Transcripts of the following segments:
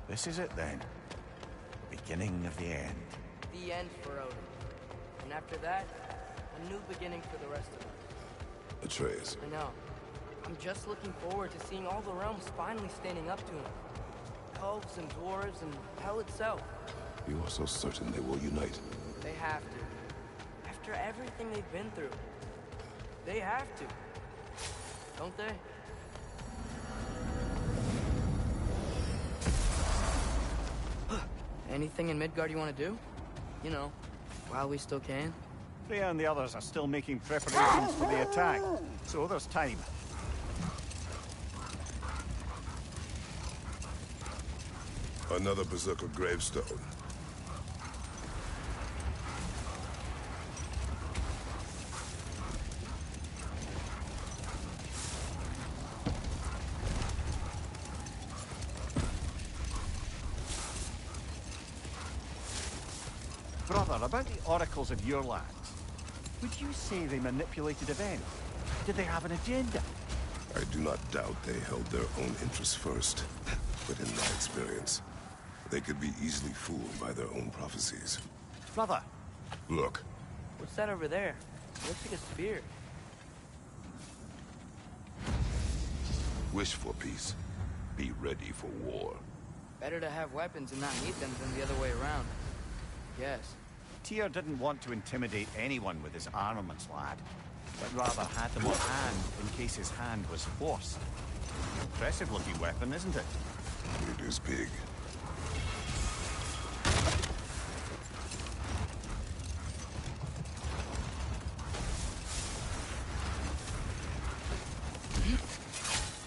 This is it then. The beginning of the end. The end for Odin. And after that, a new beginning for the rest of us. Atreus. I know. I'm just looking forward to seeing all the realms finally standing up to him. Elves and dwarves and hell itself. You are so certain they will unite. They have to. After everything they've been through. They have to. Don't they? Anything in Midgard you want to do? You know, while we still can. Freya and the others are still making preparations for the attack, so there's time. Another Berserker gravestone. Brother, about the oracles of your lands, would you say they manipulated events? Did they have an agenda? I do not doubt they held their own interests first, but in my experience, they could be easily fooled by their own prophecies. Brother! Look. What's that over there? It looks like a spear. Wish for peace. Be ready for war. Better to have weapons and not need them than the other way around. Yes. Tyr didn't want to intimidate anyone with his armaments, lad, but rather had them on hand in case his hand was forced. Impressive looking weapon, isn't it? It is big.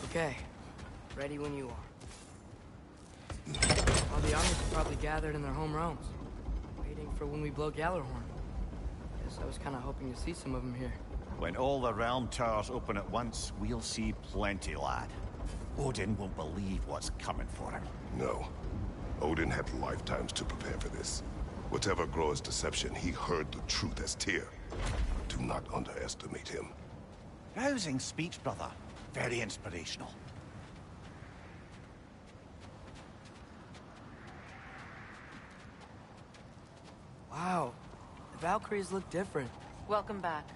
Okay. Ready when you are. All the armies are probably gathered in their home realms, waiting for when we blow Gjallarhorn. Guess I was kind of hoping to see some of them here. When all the realm towers open at once, we'll see plenty, lad. Odin won't believe what's coming for him. No. Odin had lifetimes to prepare for this. Whatever Groa's deception, he heard the truth as Tyr. Do not underestimate him. Rousing speech, brother. Very inspirational. Wow. The Valkyries look different. Welcome back.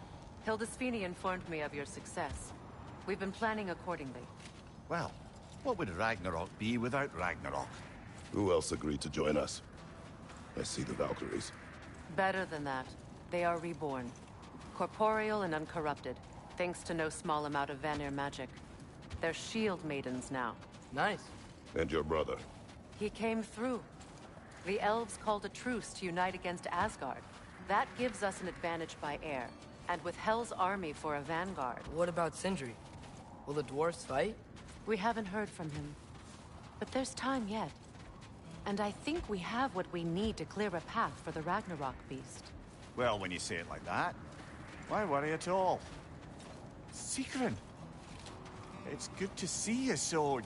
Hildisvini informed me of your success. We've been planning accordingly. Well, what would Ragnarok be without Ragnarok? Who else agreed to join us? I see the Valkyries. Better than that. They are reborn. Corporeal and uncorrupted, thanks to no small amount of Vanir magic. They're shield maidens now. Nice. And your brother. He came through. The elves called a truce to unite against Asgard. That gives us an advantage by air. And with Hell's army for a vanguard. What about Sindri? Will the dwarves fight? We haven't heard from him. But there's time yet. And I think we have what we need to clear a path for the Ragnarok beast. Well, when you say it like that, why worry at all? Sigrun! It's good to see you so...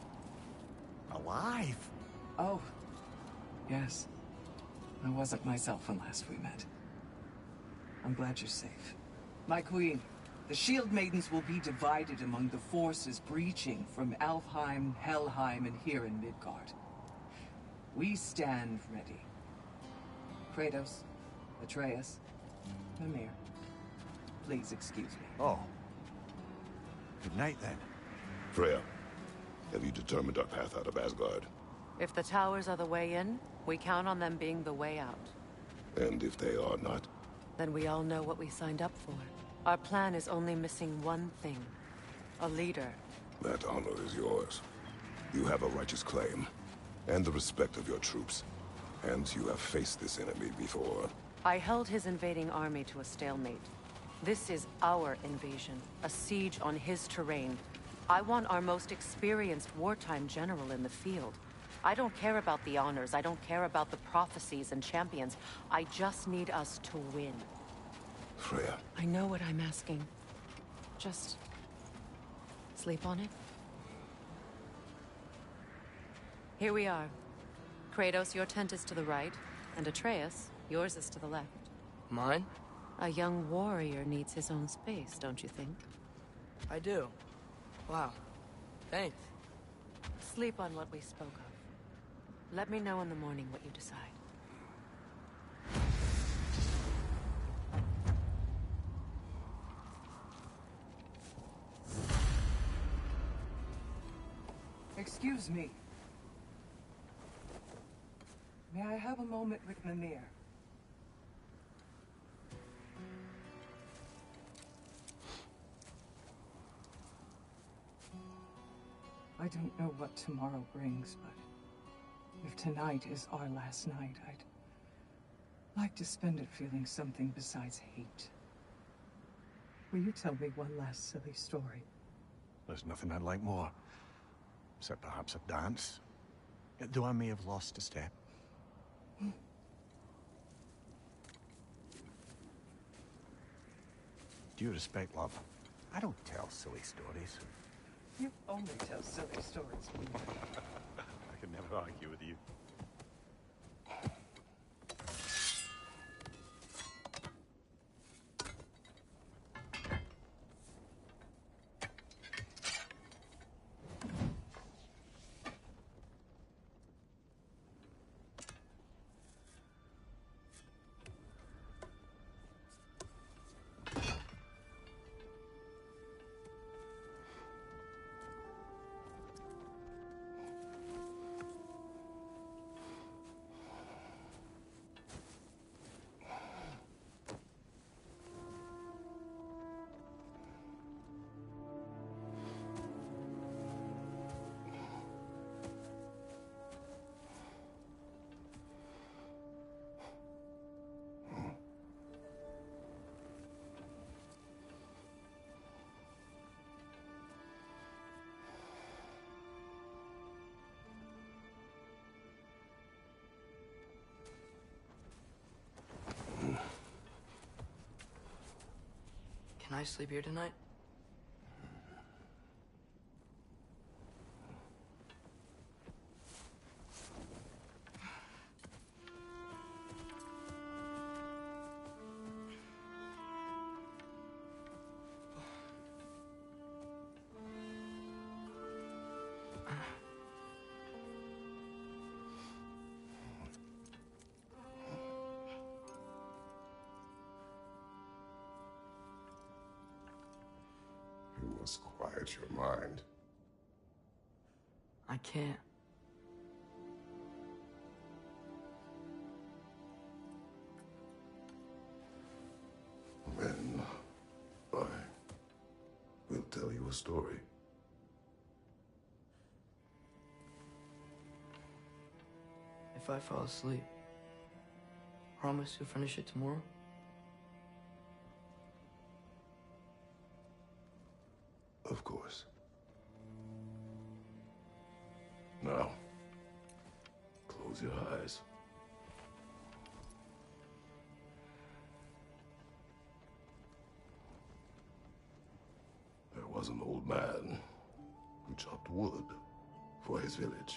alive. Oh, yes. I wasn't myself when last we met. I'm glad you're safe. My queen, the Shield Maidens will be divided among the forces breaching from Alfheim, Helheim, and here in Midgard. We stand ready. Kratos, Atreus, Mimir, please excuse me. Oh. Good night, then. Freya, have you determined our path out of Asgard? If the towers are the way in, we count on them being the way out. And if they are not? Then we all know what we signed up for. Our plan is only missing one thing. A leader. That honor is yours. You have a righteous claim, and the respect of your troops. And you have faced this enemy before. I held his invading army to a stalemate. This is our invasion, a siege on his terrain. I want our most experienced wartime general in the field. I don't care about the honors, I don't care about the prophecies and champions. I just need us to win. Freya. I know what I'm asking. Just... sleep on it? Here we are. Kratos, your tent is to the right, and Atreus, yours is to the left. Mine? A young warrior needs his own space, don't you think? I do. Wow. Thanks. Sleep on what we spoke of. Let me know in the morning what you decide. Excuse me. May I have a moment with Mimir? I don't know what tomorrow brings, but if tonight is our last night, I'd like to spend it feeling something besides hate. Will you tell me one last silly story? There's nothing I'd like more. Except perhaps a dance. Though I may have lost a step. Due respect, love. I don't tell silly stories. You only tell silly stories. I can never argue with you. Can I sleep here tonight? You must quiet your mind. I can't. Then I will tell you a story. If I fall asleep, promise you'll finish it tomorrow? Of course. Now, close your eyes. There was an old man who chopped wood for his village.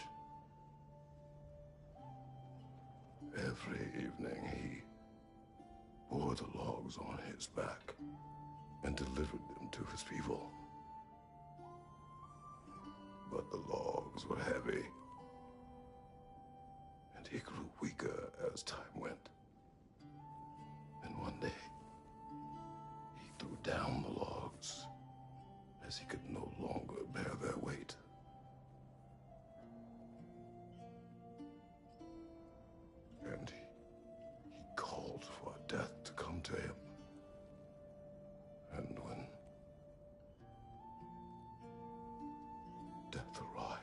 Every evening he bore the logs on his back and delivered them to his people. But the logs were heavy, and he grew weaker as time went. And one day, he threw down the logs as he could no longer bear their weight. And he called for death to come to him. And when death arrived,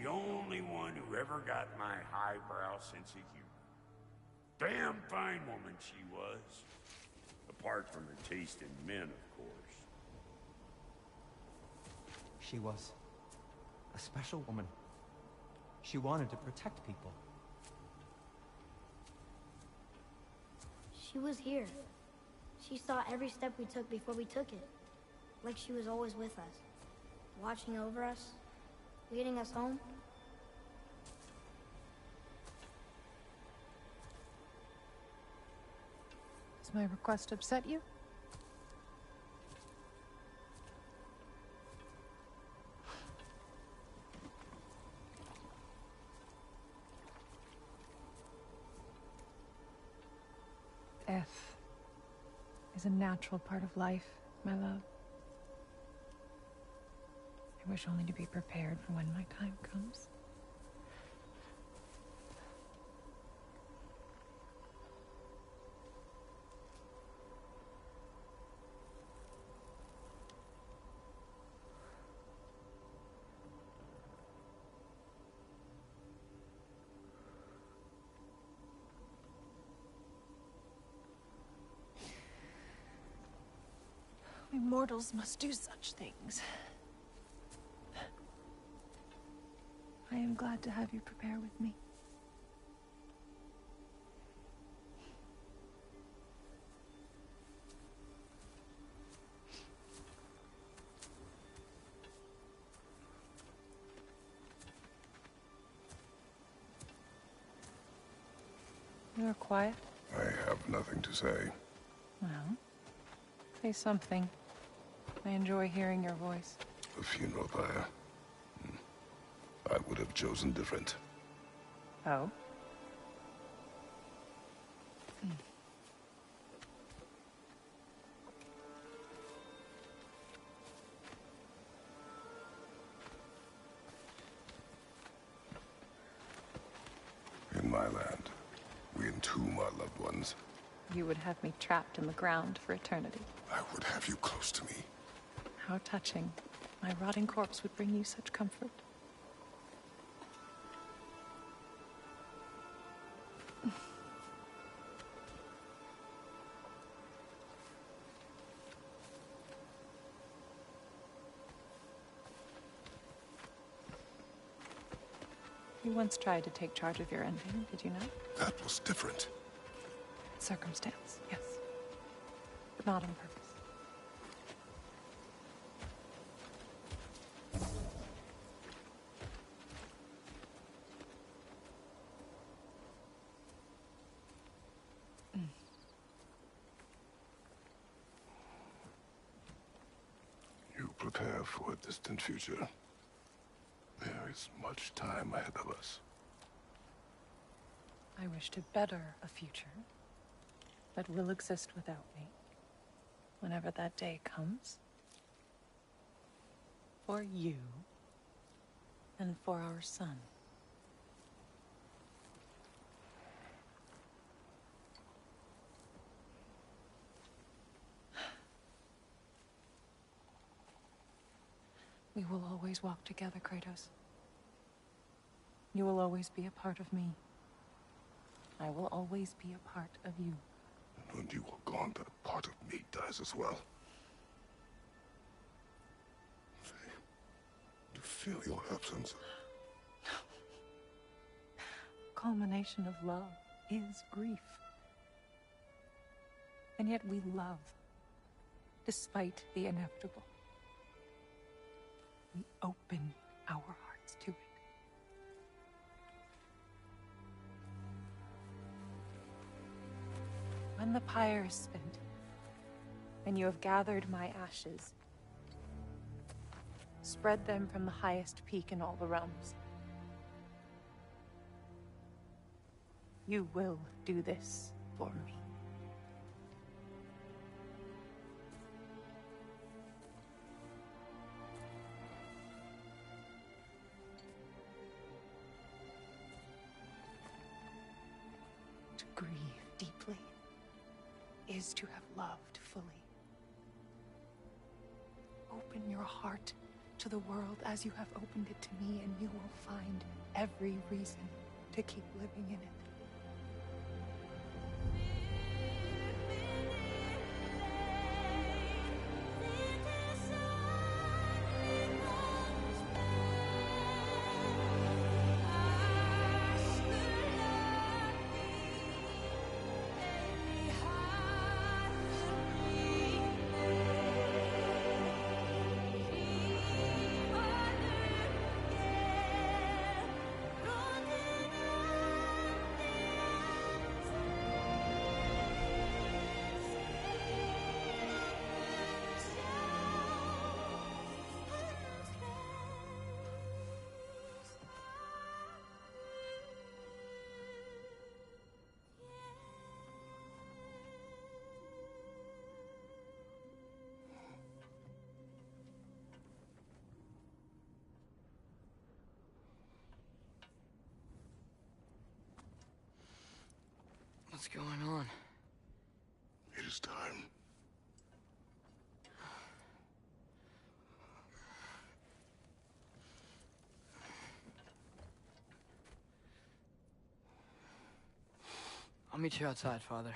the only one who ever got my highbrow sense of humor. Damn fine woman she was. Apart from her taste in men, of course. She was a special woman. She wanted to protect people. She was here. She saw every step we took before we took it. Like she was always with us. Watching over us. Leading us home. Does my request upset you? Death is a natural part of life, my love. I wish only to be prepared for when my time comes. We mortals must do such things. I am glad to have you prepare with me. You are quiet. I have nothing to say. Well, say something. I enjoy hearing your voice. The funeral pyre. I would have chosen different. Oh? In my land, we entomb our loved ones. You would have me trapped in the ground for eternity. I would have you close to me. How touching. My rotting corpse would bring you such comfort. You once tried to take charge of your ending, did you not? That was different. Circumstance, yes. But not on purpose. You prepare for a distant future. There is much time ahead of us. I wish to better a future that will exist without me, whenever that day comes. For you, and for our son. We will always walk together, Kratos. You will always be a part of me. I will always be a part of you. And when you are gone, that part of me dies as well. To feel your absence. Culmination of love is grief. And yet we love, despite the inevitable. We open our hearts to it. When the pyre is spent, and you have gathered my ashes, spread them from the highest peak in all the realms. You will do this for me. To grieve deeply is to have loved fully. Open your heart to the world as you have opened it to me, and you will find every reason to keep living in it. What's going on? It is time. I'll meet you outside, Father.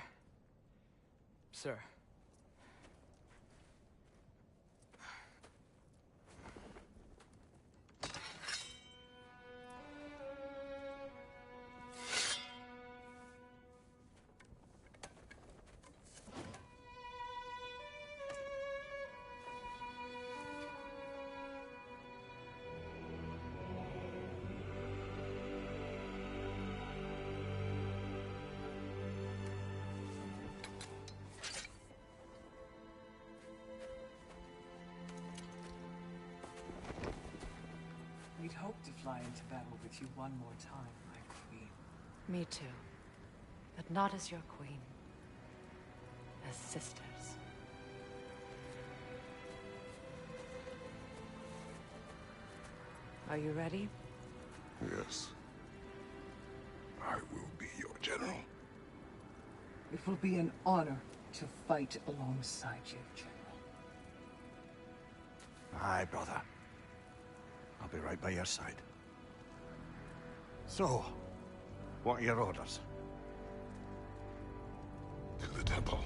Sir. We'd hoped to fly into battle with you one more time, my queen. Me too. But not as your queen. As sisters. Are you ready? Yes. I will be your general. It will be an honor to fight alongside you, General. Aye, brother. I'll be right by your side. So, what are your orders? To the temple.